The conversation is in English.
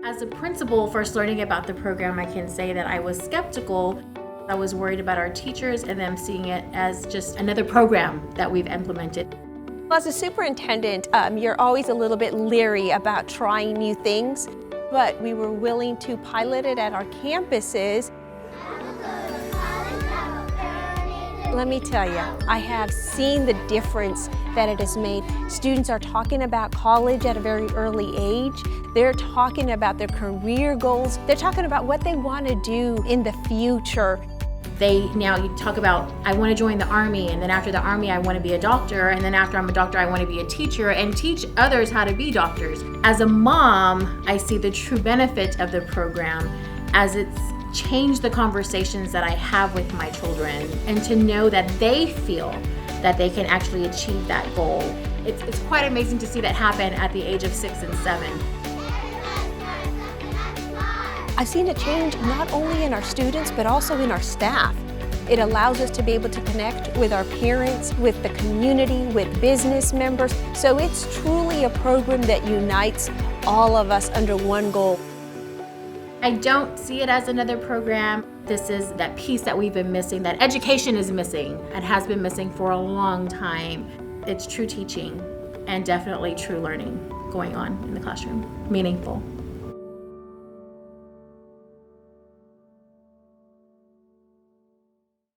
As a principal, first learning about the program, I can say that I was skeptical. I was worried about our teachers and them seeing it as just another program that we've implemented. Well, as a superintendent, you're always a little bit leery about trying new things, but we were willing to pilot it at our campuses. Let me tell you, I have seen the difference that it has made. Students are talking about college at a very early age. They're talking about their career goals. They're talking about what they want to do in the future. You talk about, I want to join the Army, and then after the Army, I want to be a doctor, and then after I'm a doctor, I want to be a teacher and teach others how to be doctors. As a mom, I see the true benefit of the program as it's changed the conversations that I have with my children, and to know that they feel that they can actually achieve that goal. It's quite amazing to see that happen at the age of 6 and 7. I've seen a change not only in our students, but also in our staff. It allows us to be able to connect with our parents, with the community, with business members. So it's truly a program that unites all of us under one goal. I don't see it as another program. This is that piece that we've been missing, that education is missing. It has been missing for a long time. It's true teaching and definitely true learning going on in the classroom, meaningful.